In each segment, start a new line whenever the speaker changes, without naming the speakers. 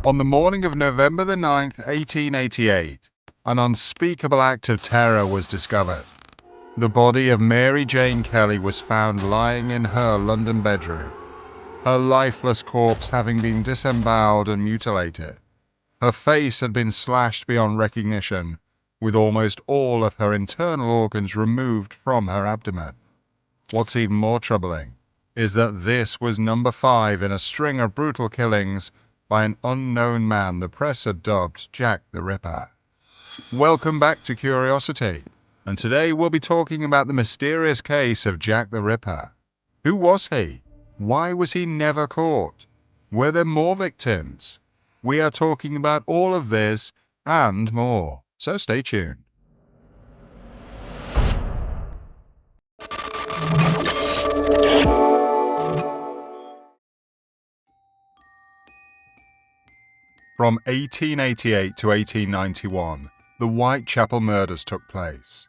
On the morning of November the 9th, 1888, an unspeakable act of terror was discovered. The body of Mary Jane Kelly was found lying in her London bedroom, her lifeless corpse having been disemboweled and mutilated. Her face had been slashed beyond recognition, with almost all of her internal organs removed from her abdomen. What's even more troubling is that this was number 5 in a string of brutal killings by an unknown man the press had dubbed Jack the Ripper. Welcome back to Curiosity, and today we'll be talking about the mysterious case of Jack the Ripper. Who was he? Why was he never caught? Were there more victims? We are talking about all of this and more, so stay tuned. From 1888 to 1891, the Whitechapel murders took place.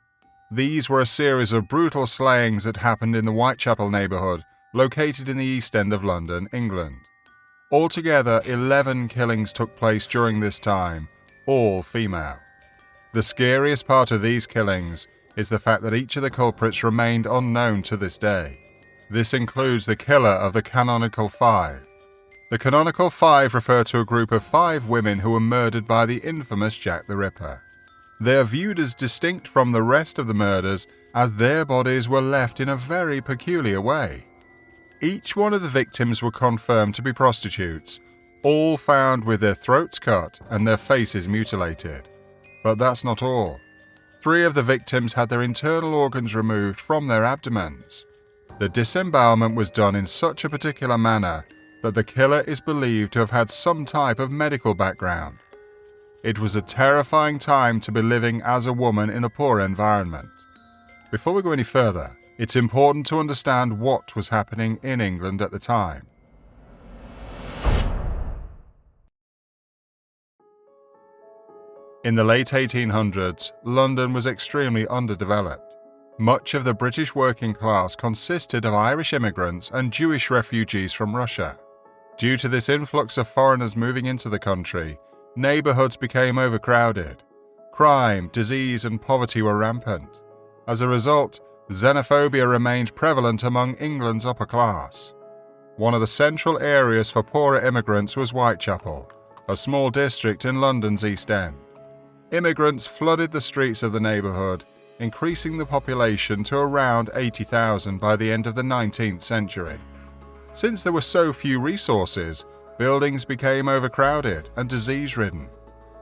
These were a series of brutal slayings that happened in the Whitechapel neighbourhood, located in the East End of London, England. Altogether, 11 killings took place during this time, all female. The scariest part of these killings is the fact that each of the culprits remained unknown to this day. This includes the killer of the canonical 5. The canonical 5 refer to a group of 5 women who were murdered by the infamous Jack the Ripper. They are viewed as distinct from the rest of the murders as their bodies were left in a very peculiar way. Each one of the victims were confirmed to be prostitutes, all found with their throats cut and their faces mutilated. But that's not all. 3 of the victims had their internal organs removed from their abdomens. The disembowelment was done in such a particular manner that the killer is believed to have had some type of medical background. It was a terrifying time to be living as a woman in a poor environment. Before we go any further, it's important to understand what was happening in England at the time. In the late 1800s, London was extremely underdeveloped. Much of the British working class consisted of Irish immigrants and Jewish refugees from Russia. Due to this influx of foreigners moving into the country, neighbourhoods became overcrowded. Crime, disease, and poverty were rampant. As a result, xenophobia remained prevalent among England's upper class. One of the central areas for poorer immigrants was Whitechapel, a small district in London's East End. Immigrants flooded the streets of the neighbourhood, increasing the population to around 80,000 by the end of the 19th century. Since there were so few resources, buildings became overcrowded and disease-ridden.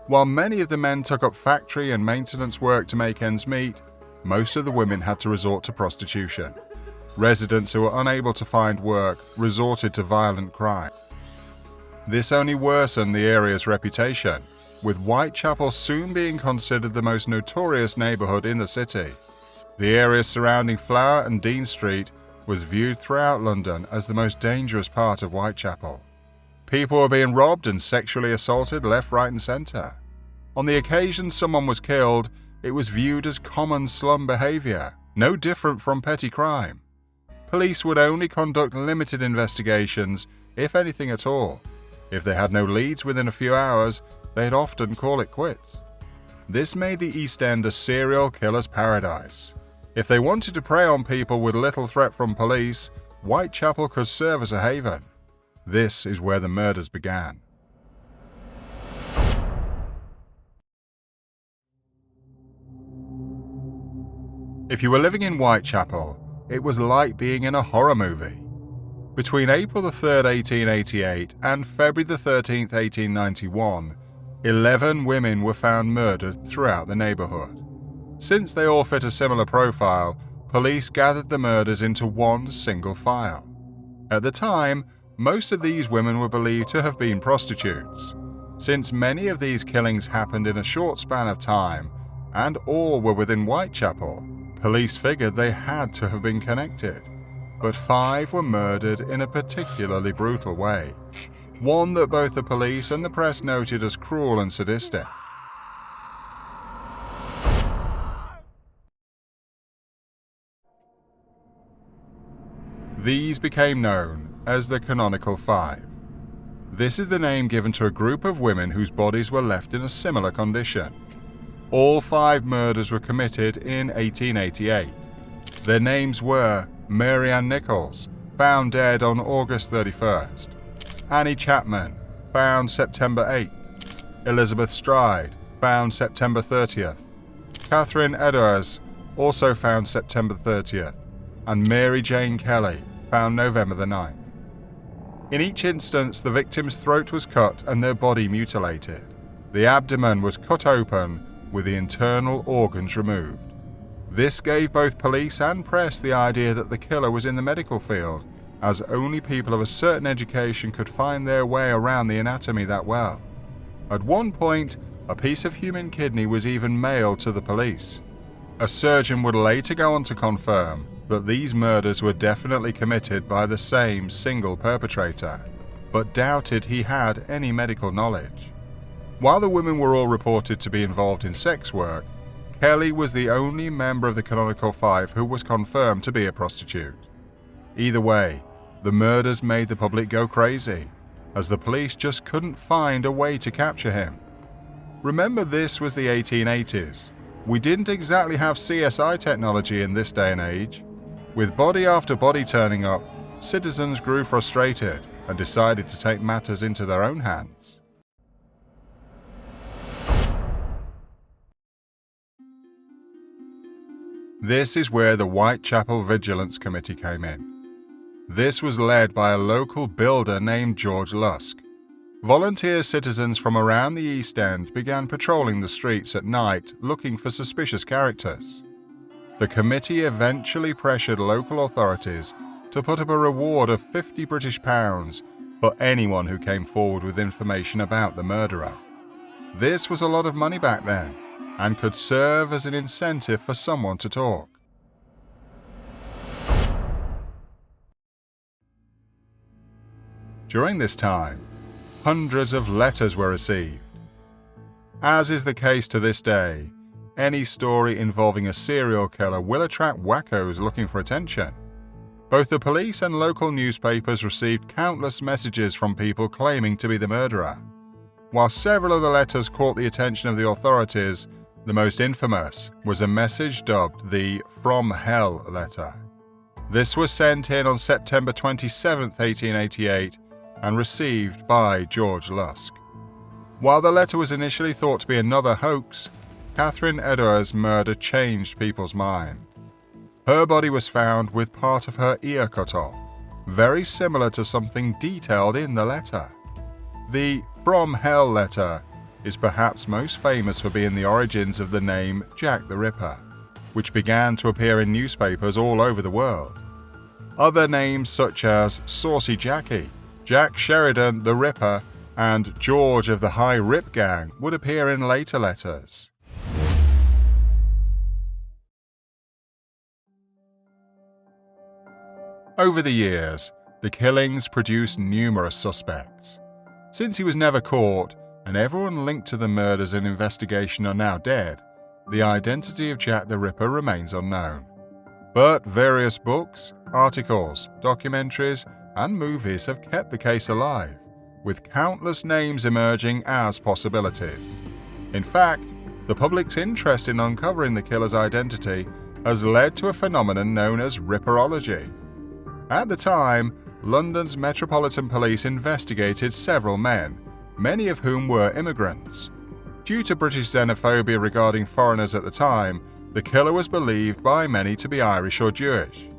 While many of the men took up factory and maintenance work to make ends meet, most of the women had to resort to prostitution. Residents who were unable to find work resorted to violent crime. This only worsened the area's reputation, with Whitechapel soon being considered the most notorious neighbourhood in the city. The area surrounding Flower and Dean Street was viewed throughout London as the most dangerous part of Whitechapel. People were being robbed and sexually assaulted left, right and centre. On the occasion someone was killed, it was viewed as common slum behaviour, no different from petty crime. Police would only conduct limited investigations, if anything at all. If they had no leads within a few hours, they'd often call it quits. This made the East End a serial killer's paradise. If they wanted to prey on people with little threat from police, Whitechapel could serve as a haven. This is where the murders began. If you were living in Whitechapel, it was like being in a horror movie. Between April 3, 1888 and February 13, 1891, 11 women were found murdered throughout the neighbourhood. Since they all fit a similar profile, police gathered the murders into one single file. At the time, most of these women were believed to have been prostitutes. Since many of these killings happened in a short span of time, and all were within Whitechapel, police figured they had to have been connected. But 5 were murdered in a particularly brutal way, one that both the police and the press noted as cruel and sadistic. These became known as the canonical 5. This is the name given to a group of women whose bodies were left in a similar condition. All 5 murders were committed in 1888. Their names were Mary Ann Nichols, found dead on August 31st, Annie Chapman, found September 8th, Elizabeth Stride, found September 30th, Catherine Edwards, also found September 30th, and Mary Jane Kelly, found November the 9th. In each instance, the victim's throat was cut and their body mutilated. The abdomen was cut open with the internal organs removed. This gave both police and press the idea that the killer was in the medical field, as only people of a certain education could find their way around the anatomy that well. At one point, a piece of human kidney was even mailed to the police. A surgeon would later go on to confirm that these murders were definitely committed by the same single perpetrator, but doubted he had any medical knowledge. While the women were all reported to be involved in sex work, Kelly was the only member of the canonical 5 who was confirmed to be a prostitute. Either way, the murders made the public go crazy, as the police just couldn't find a way to capture him. Remember, this was the 1880s. We didn't exactly have CSI technology in this day and age. With body after body turning up, citizens grew frustrated and decided to take matters into their own hands. This is where the Whitechapel Vigilance Committee came in. This was led by a local builder named George Lusk. Volunteer citizens from around the East End began patrolling the streets at night looking for suspicious characters. The committee eventually pressured local authorities to put up a reward of £50 for anyone who came forward with information about the murderer. This was a lot of money back then, and could serve as an incentive for someone to talk. During this time, hundreds of letters were received. As is the case to this day, any story involving a serial killer will attract wackos looking for attention. Both the police and local newspapers received countless messages from people claiming to be the murderer. While several of the letters caught the attention of the authorities, the most infamous was a message dubbed the From Hell letter. This was sent in on September 27, 1888, and received by George Lusk. While the letter was initially thought to be another hoax, Catherine Edwards' murder changed people's mind. Her body was found with part of her ear cut off, very similar to something detailed in the letter. The From Hell letter is perhaps most famous for being the origins of the name Jack the Ripper, which began to appear in newspapers all over the world. Other names such as Saucy Jackie, Jack Sheridan the Ripper, and George of the High Rip Gang would appear in later letters. Over the years, the killings produced numerous suspects. Since he was never caught, and everyone linked to the murders and investigation are now dead, the identity of Jack the Ripper remains unknown. But various books, articles, documentaries, and movies have kept the case alive, with countless names emerging as possibilities. In fact, the public's interest in uncovering the killer's identity has led to a phenomenon known as Ripperology. At the time, London's Metropolitan Police investigated several men, many of whom were immigrants. Due to British xenophobia regarding foreigners at the time, the killer was believed by many to be Irish or Jewish.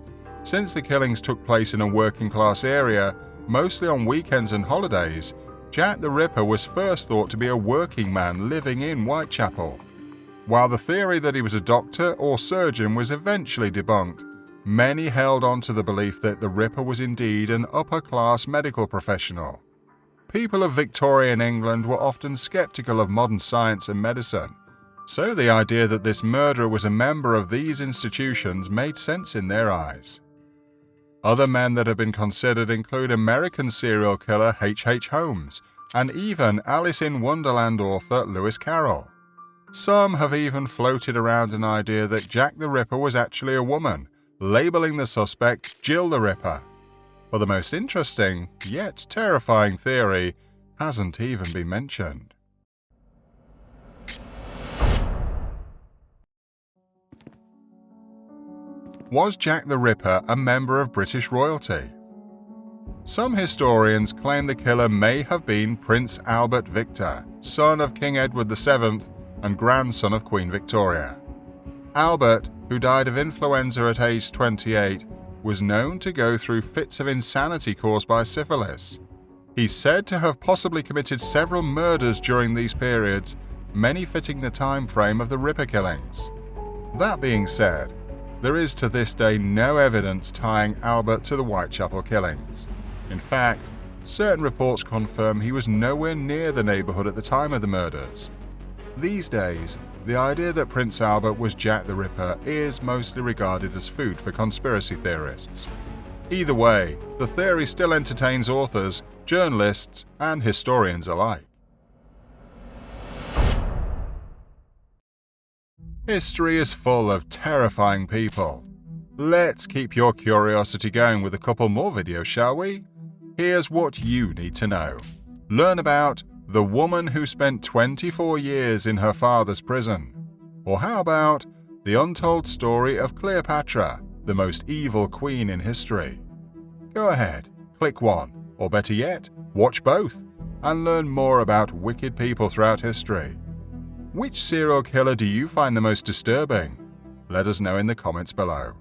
Since the killings took place in a working-class area, mostly on weekends and holidays, Jack the Ripper was first thought to be a working man living in Whitechapel. While the theory that he was a doctor or surgeon was eventually debunked, many held on to the belief that the Ripper was indeed an upper-class medical professional. People of Victorian England were often skeptical of modern science and medicine, so the idea that this murderer was a member of these institutions made sense in their eyes. Other men that have been considered include American serial killer H.H. Holmes, and even Alice in Wonderland author Lewis Carroll. Some have even floated around an idea that Jack the Ripper was actually a woman, labeling the suspect Jill the Ripper. But the most interesting, yet terrifying theory hasn't even been mentioned. Was Jack the Ripper a member of British royalty? Some historians claim the killer may have been Prince Albert Victor, son of King Edward VII and grandson of Queen Victoria. Albert, who died of influenza at age 28, was known to go through fits of insanity caused by syphilis. He's said to have possibly committed several murders during these periods, many fitting the time frame of the Ripper killings. That being said, there is to this day no evidence tying Albert to the Whitechapel killings. In fact, certain reports confirm he was nowhere near the neighborhood at the time of the murders. These days, the idea that Prince Albert was Jack the Ripper is mostly regarded as food for conspiracy theorists. Either way, the theory still entertains authors, journalists, and historians alike. History is full of terrifying people. Let's keep your curiosity going with a couple more videos, shall we? Here's what you need to know. Learn about the woman who spent 24 years in her father's prison. Or how about the untold story of Cleopatra, the most evil queen in history? Go ahead, click one, or better yet, watch both, and learn more about wicked people throughout history. Which serial killer do you find the most disturbing? Let us know in the comments below.